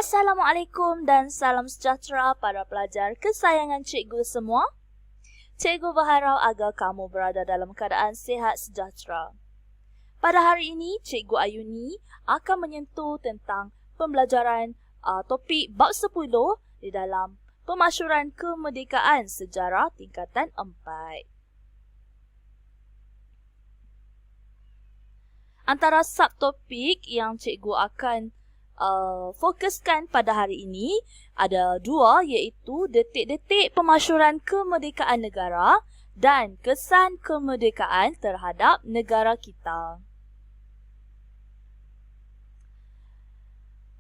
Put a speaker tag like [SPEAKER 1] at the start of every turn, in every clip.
[SPEAKER 1] Assalamualaikum dan salam sejahtera para pelajar kesayangan cikgu semua. Cikgu berharap agar kamu berada dalam keadaan sihat sejahtera. Pada hari ini, Cikgu Ayuni akan menyentuh tentang pembelajaran topik bab 10 di dalam Pemasyuran Kemerdekaan Sejarah tingkatan 4. Antara subtopik yang cikgu akan fokuskan pada hari ini ada dua, iaitu detik-detik pemasyuran kemerdekaan negara dan kesan kemerdekaan terhadap negara kita.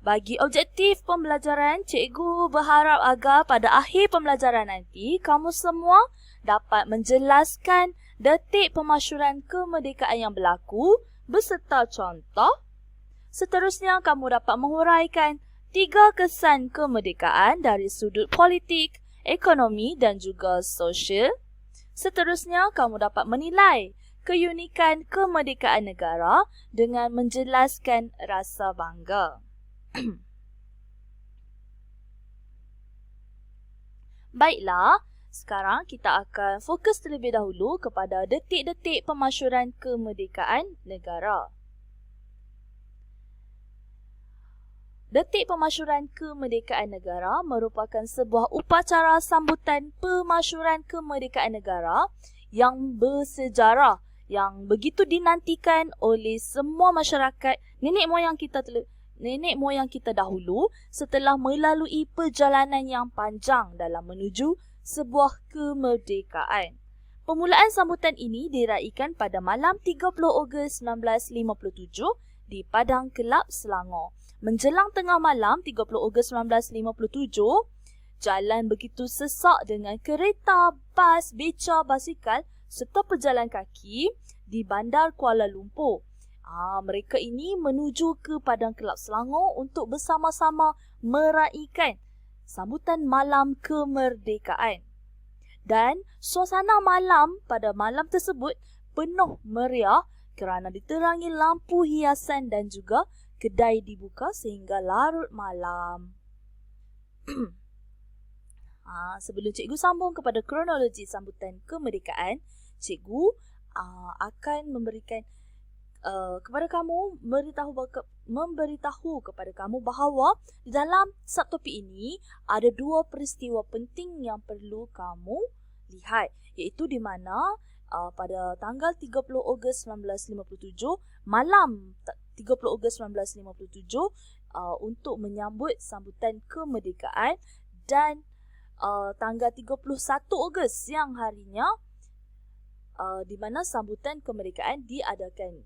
[SPEAKER 1] Bagi objektif pembelajaran, cikgu berharap agar pada akhir pembelajaran nanti kamu semua dapat menjelaskan detik pemasyuran kemerdekaan yang berlaku beserta contoh. Seterusnya, kamu dapat menguraikan 3 kesan kemerdekaan dari sudut politik, ekonomi dan juga sosial. Seterusnya, kamu dapat menilai keunikan kemerdekaan negara dengan menjelaskan rasa bangga. Baiklah, sekarang kita akan fokus terlebih dahulu kepada detik-detik pemasyuran kemerdekaan negara. Detik pemasyuran kemerdekaan negara merupakan sebuah upacara sambutan pemasyuran kemerdekaan negara yang bersejarah, yang begitu dinantikan oleh semua masyarakat nenek moyang kita dahulu setelah melalui perjalanan yang panjang dalam menuju sebuah kemerdekaan. Permulaan sambutan ini diraikan pada malam 30 Ogos 1957 di Padang Kelab, Selangor. Menjelang tengah malam 30 Ogos 1957, jalan begitu sesak dengan kereta, bas, beca, basikal serta pejalan kaki di Bandar Kuala Lumpur. Mereka ini menuju ke Padang Kelab Selangor untuk bersama-sama meraikan sambutan malam kemerdekaan. Dan suasana malam pada malam tersebut penuh meriah kerana diterangi lampu hiasan dan juga kedai dibuka sehingga larut malam. Sebelum cikgu sambung kepada kronologi sambutan kemerdekaan, cikgu akan memberikan kepada kamu, memberitahu kepada kamu bahawa di dalam subtopik ini ada 2 peristiwa penting yang perlu kamu lihat, iaitu di mana pada tanggal 30 Ogos 1957, malam 30 Ogos 1957 untuk menyambut sambutan kemerdekaan, dan tanggal 31 Ogos siang harinya di mana sambutan kemerdekaan diadakan.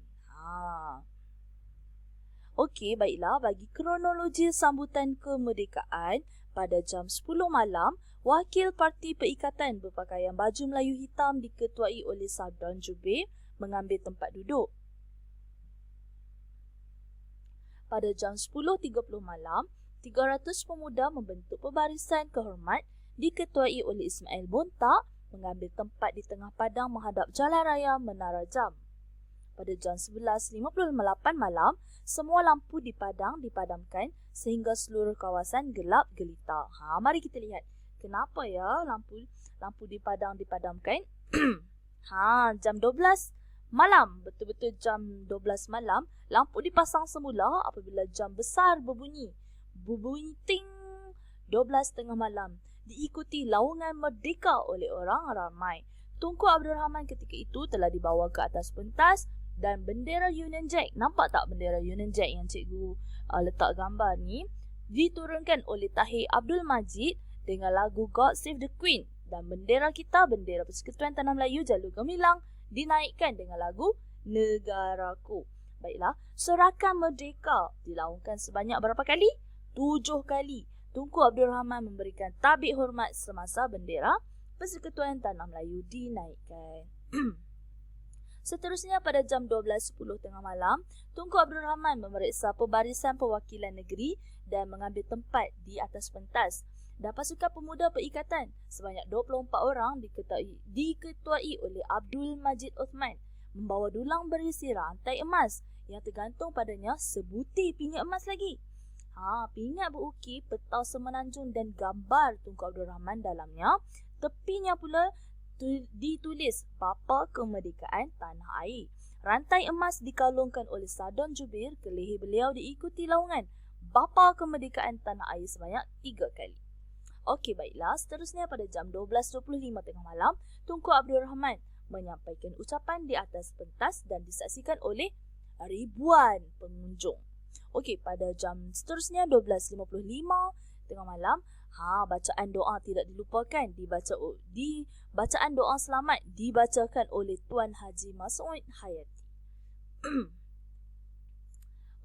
[SPEAKER 1] Okey, baiklah, bagi kronologi sambutan kemerdekaan, pada jam 10 malam, wakil Parti Perikatan berpakaian baju Melayu hitam diketuai oleh Sabdan Jubir mengambil tempat duduk. Pada jam 10.30 malam, 300 pemuda membentuk pembarisan kehormat diketuai oleh Ismail Bontak mengambil tempat di tengah padang menghadap Jalan Raya Menara Jam. Pada jam 11.58 malam, semua lampu di padang dipadamkan sehingga seluruh kawasan gelap gelita. Mari kita lihat kenapa ya lampu di padang dipadamkan. Jam 12 malam, betul-betul jam 12 malam, lampu dipasang semula apabila jam besar berbunyi ting 12 tengah malam, diikuti laungan merdeka oleh orang ramai. Tunku Abdul Rahman ketika itu telah dibawa ke atas pentas dan bendera Union Jack, nampak tak bendera Union Jack yang cikgu letak gambar ni, diturunkan oleh Tahir Abdul Majid dengan lagu God Save the Queen, dan bendera kita, bendera Persekutuan Tanah Melayu Jalur Gemilang, dinaikkan dengan lagu Negaraku. Baiklah, sorakan merdeka dilaungkan sebanyak berapa kali? 7 kali. Tunku Abdul Rahman memberikan tabik hormat semasa bendera Persekutuan Tanah Melayu dinaikkan. Seterusnya pada jam 12.10 tengah malam, Tunku Abdul Rahman memeriksa pembarisan perwakilan negeri dan mengambil tempat di atas pentas. Dan pasukan pemuda perikatan sebanyak 24 orang diketuai oleh Abdul Majid Osman membawa dulang berisi rantai emas yang tergantung padanya sebutir pingat emas lagi. Pingat berukir peta semenanjung dan gambar Tunku Abdul Rahman dalamnya. Tepinya pula ditulis Bapa Kemerdekaan Tanah Air. Rantai emas dikalungkan oleh Sadon Jubir ke leher beliau diikuti laungan Bapa Kemerdekaan Tanah Air sebanyak 3 kali. Okey, baiklah. Seterusnya pada jam 12.25 tengah malam, Tunku Abdul Rahman menyampaikan ucapan di atas pentas dan disaksikan oleh ribuan pengunjung. Okey, pada jam seterusnya 12.55 tengah malam, bacaan doa tidak dilupakan. Bacaan doa selamat dibacakan oleh Tuan Haji Mas'ud Hayati.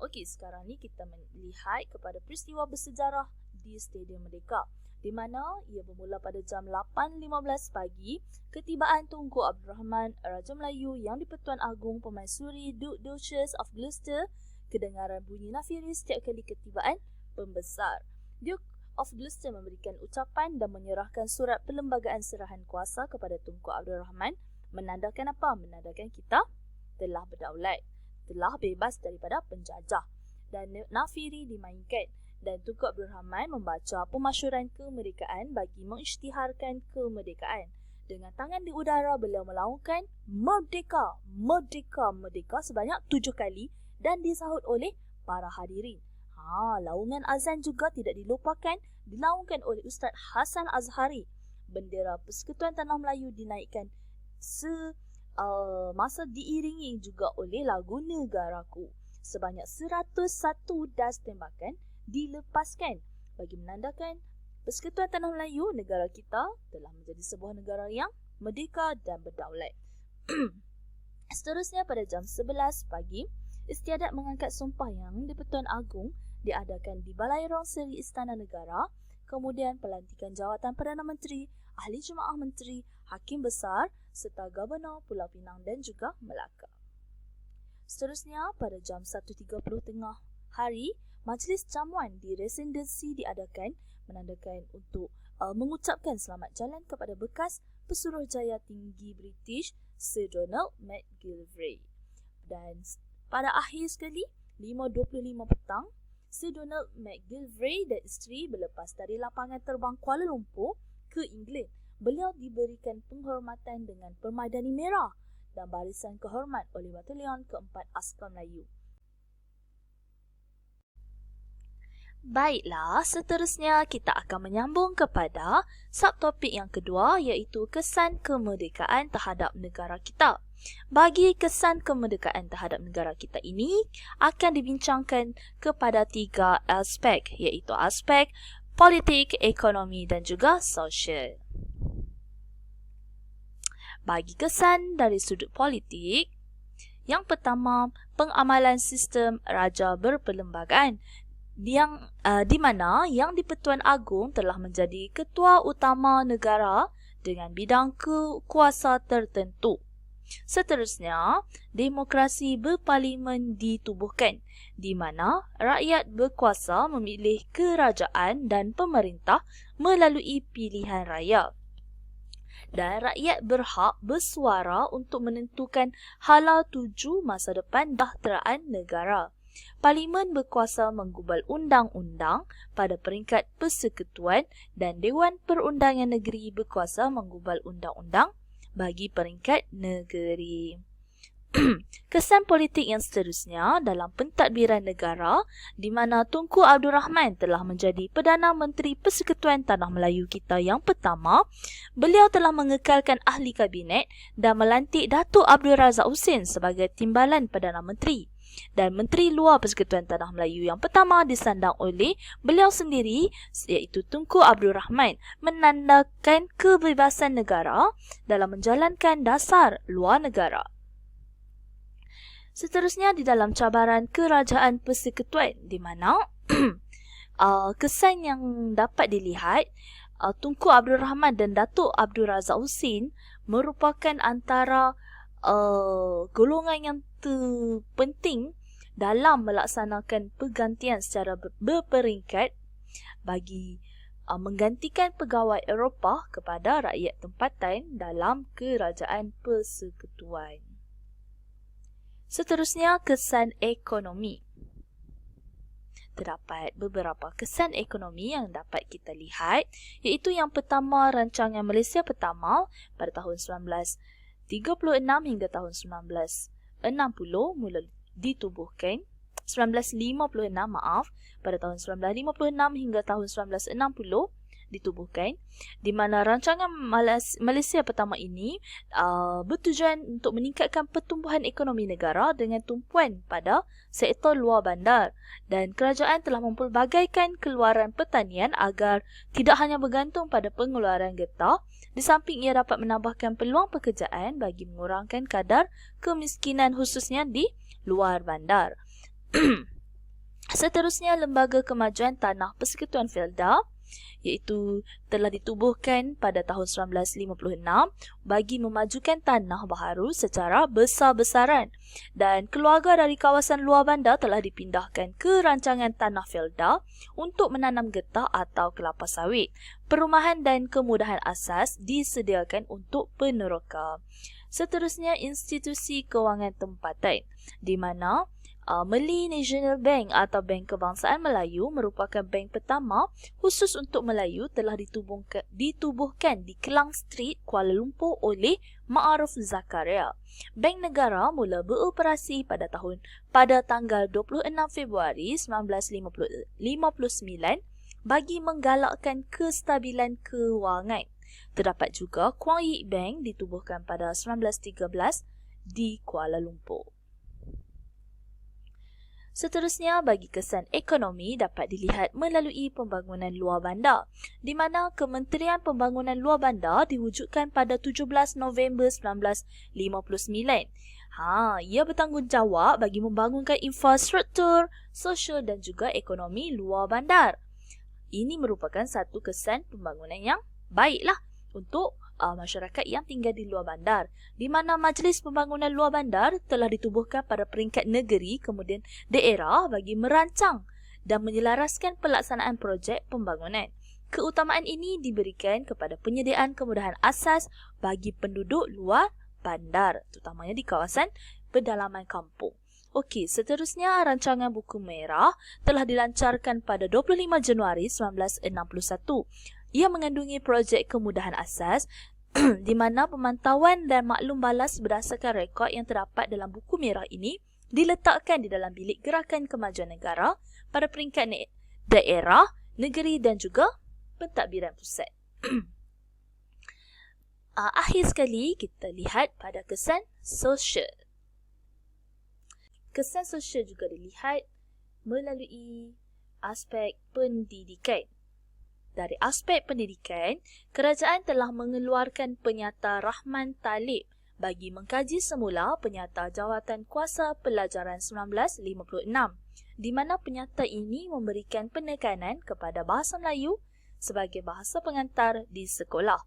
[SPEAKER 1] Okey, sekarang ni kita melihat kepada peristiwa bersejarah di Stadium Merdeka, di mana ia bermula pada jam 8.15 pagi. Ketibaan Tunku Abdul Rahman, Raja Melayu yang di-Pertuan Agong Permaisuri Duchess of Gloucester, kedengaran bunyi nafiri setiap kali ketibaan pembesar. Duke of Gloucester memberikan ucapan dan menyerahkan surat perlembagaan serahan kuasa kepada Tunku Abdul Rahman, menandakan apa? Menandakan kita telah berdaulat, telah bebas daripada penjajah. Dan nafiri dimainkan dan Tunku Abdul Rahman membaca pemasyuran kemerdekaan bagi mengisytiharkan kemerdekaan. Dengan tangan di udara, beliau melaungkan Merdeka, Merdeka, Merdeka sebanyak 7 kali dan disahut oleh para hadirin. Laungan azan juga tidak dilupakan, dilaungkan oleh Ustaz Hasan Azhari. Bendera Persekutuan Tanah Melayu dinaikkan masa diiringi juga oleh lagu Negaraku. Sebanyak 101 das tembakan dilepaskan bagi menandakan Persekutuan Tanah Melayu, negara kita, telah menjadi sebuah negara yang merdeka dan berdaulat. Seterusnya pada jam 11 pagi, istiadat mengangkat sumpah yang di-Pertuan Agong diadakan di Balai Rong Seri Istana Negara, kemudian pelantikan jawatan Perdana Menteri, Ahli Jemaah Menteri, Hakim Besar serta Gubernur Pulau Pinang dan juga Melaka. Seterusnya pada jam 1.30 tengah hari, majlis jamuan di Residensi diadakan menandakan untuk mengucapkan selamat jalan kepada bekas Pesuruhjaya Tinggi British Sir Donald McGillivray. Dan pada akhir sekali, 5.25 petang, Sir Donald McGillivray dan isteri berlepas dari lapangan terbang Kuala Lumpur ke England. Beliau diberikan penghormatan dengan Permaidani Merah dan barisan kehormat oleh Batalion Keempat Askar Melayu. Baiklah, seterusnya kita akan menyambung kepada subtopik yang kedua, iaitu kesan kemerdekaan terhadap negara kita. Bagi kesan kemerdekaan terhadap negara kita ini akan dibincangkan kepada 3 aspek, iaitu aspek politik, ekonomi dan juga sosial. Bagi kesan dari sudut politik, yang pertama, pengamalan sistem raja berperlembagaan di mana Yang di-Pertuan Agong telah menjadi ketua utama negara dengan bidang kuasa tertentu. Seterusnya, demokrasi berparlimen ditubuhkan, di mana rakyat berkuasa memilih kerajaan dan pemerintah melalui pilihan raya. Dan rakyat berhak bersuara untuk menentukan hala tuju masa depan bahtera negara. Parlimen berkuasa menggubal undang-undang pada peringkat persekutuan dan Dewan Perundangan Negeri berkuasa menggubal undang-undang bagi peringkat negeri. Kesan politik yang seterusnya dalam pentadbiran negara, di mana Tunku Abdul Rahman telah menjadi Perdana Menteri Persekutuan Tanah Melayu kita yang pertama. Beliau telah mengekalkan ahli kabinet dan melantik Datuk Abdul Razak Husin sebagai Timbalan Perdana Menteri. Dan Menteri Luar Persekutuan Tanah Melayu yang pertama disandang oleh beliau sendiri, iaitu Tunku Abdul Rahman, menandakan kebebasan negara dalam menjalankan dasar luar negara. Seterusnya di dalam cabaran kerajaan persekutuan, di mana kesan yang dapat dilihat, Tunku Abdul Rahman dan Datuk Abdul Razak Husin merupakan antara golongan yang terpenting dalam melaksanakan pergantian secara berperingkat bagi menggantikan pegawai Eropah kepada rakyat tempatan dalam kerajaan persekutuan. Seterusnya, kesan ekonomi. terdapat beberapa kesan ekonomi yang dapat kita lihat, iaitu yang pertama, rancangan Malaysia pertama pada tahun 1936 hingga tahun 1960 mula ditubuhkan. 1956 pada tahun 1956 hingga tahun 1960 ditubuhkan, di mana rancangan Malaysia pertama ini bertujuan untuk meningkatkan pertumbuhan ekonomi negara dengan tumpuan pada sektor luar bandar, dan kerajaan telah mempelbagaikan keluaran pertanian agar tidak hanya bergantung pada pengeluaran getah. Di samping ia dapat menambahkan peluang pekerjaan bagi mengurangkan kadar kemiskinan khususnya di luar bandar. Seterusnya, Lembaga Kemajuan Tanah Persekutuan Felda, iaitu telah ditubuhkan pada tahun 1956 bagi memajukan tanah baharu secara besar-besaran, dan keluarga dari kawasan luar bandar telah dipindahkan ke rancangan Tanah Felda untuk menanam getah atau kelapa sawit. Perumahan dan kemudahan asas disediakan untuk peneroka. Seterusnya, institusi kewangan tempatan, di mana Malay National Bank atau Bank Kebangsaan Melayu merupakan bank pertama khusus untuk Melayu, telah ditubuhkan di Klang Street, Kuala Lumpur oleh Ma'aruf Zakaria. Bank negara mula beroperasi pada tanggal 26 Februari 1959 bagi menggalakkan kestabilan kewangan. Terdapat juga Kuang Yi Bank ditubuhkan pada 1913 di Kuala Lumpur. Seterusnya, bagi kesan ekonomi dapat dilihat melalui pembangunan luar bandar, di mana Kementerian Pembangunan Luar Bandar diwujudkan pada 17 November 1959. Ia bertanggungjawab bagi membangunkan infrastruktur, sosial dan juga ekonomi luar bandar. Ini merupakan satu kesan pembangunan yang baiklah untuk masyarakat yang tinggal di luar bandar, di mana Majlis Pembangunan Luar Bandar telah ditubuhkan pada peringkat negeri kemudian daerah bagi merancang dan menyelaraskan pelaksanaan projek pembangunan. Keutamaan ini diberikan kepada penyediaan kemudahan asas bagi penduduk luar bandar, terutamanya di kawasan pedalaman kampung. Okey, seterusnya rancangan Buku Merah telah dilancarkan pada 25 Januari 1961. Ia mengandungi projek kemudahan asas di mana pemantauan dan maklum balas berdasarkan rekod yang terdapat dalam Buku Merah ini diletakkan di dalam Bilik Gerakan Kemajuan Negara pada peringkat daerah, negeri dan juga pentadbiran pusat. Akhir sekali, kita lihat pada kesan sosial. Kesan sosial juga dilihat melalui aspek pendidikan. Dari aspek pendidikan, kerajaan telah mengeluarkan Penyata Rahman Talib bagi mengkaji semula Penyata Jawatan Kuasa Pelajaran 1956, di mana penyata ini memberikan penekanan kepada bahasa Melayu sebagai bahasa pengantar di sekolah.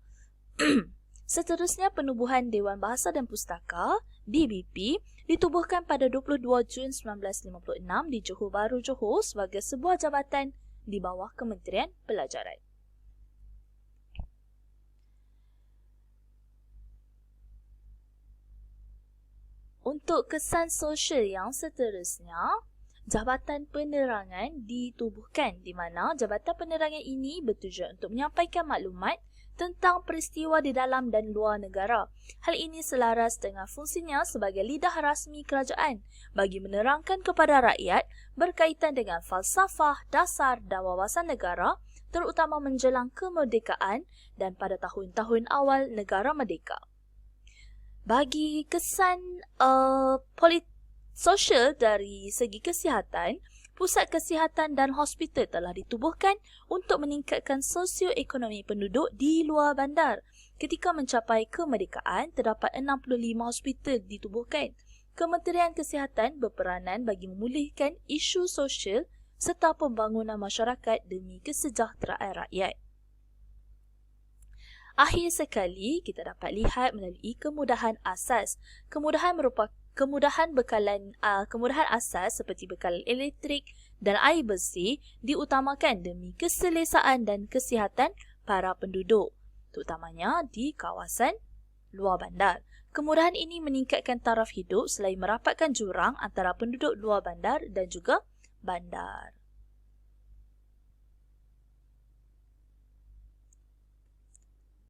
[SPEAKER 1] Seterusnya, Penubuhan Dewan Bahasa dan Pustaka (DBP) ditubuhkan pada 22 Jun 1956 di Johor Bahru, Johor sebagai sebuah jabatan di bawah Kementerian Pelajaran. Untuk kesan sosial yang seterusnya, Jabatan Penerangan ditubuhkan, di mana Jabatan Penerangan ini bertujuan untuk menyampaikan maklumat tentang peristiwa di dalam dan luar negara. Hal ini selaras dengan fungsinya sebagai lidah rasmi kerajaan bagi menerangkan kepada rakyat berkaitan dengan falsafah, dasar dan wawasan negara, terutama menjelang kemerdekaan dan pada tahun-tahun awal negara merdeka. Bagi kesan sosial dari segi kesihatan, Pusat Kesihatan dan Hospital telah ditubuhkan untuk meningkatkan sosioekonomi penduduk di luar bandar. Ketika mencapai kemerdekaan, terdapat 65 hospital ditubuhkan. Kementerian Kesihatan berperanan bagi memulihkan isu sosial serta pembangunan masyarakat demi kesejahteraan rakyat. Akhir sekali, kita dapat lihat melalui kemudahan asas. Kemudahan asas seperti bekalan elektrik dan air bersih diutamakan demi keselesaan dan kesihatan para penduduk, terutamanya di kawasan luar bandar. Kemudahan ini meningkatkan taraf hidup selain merapatkan jurang antara penduduk luar bandar dan juga bandar.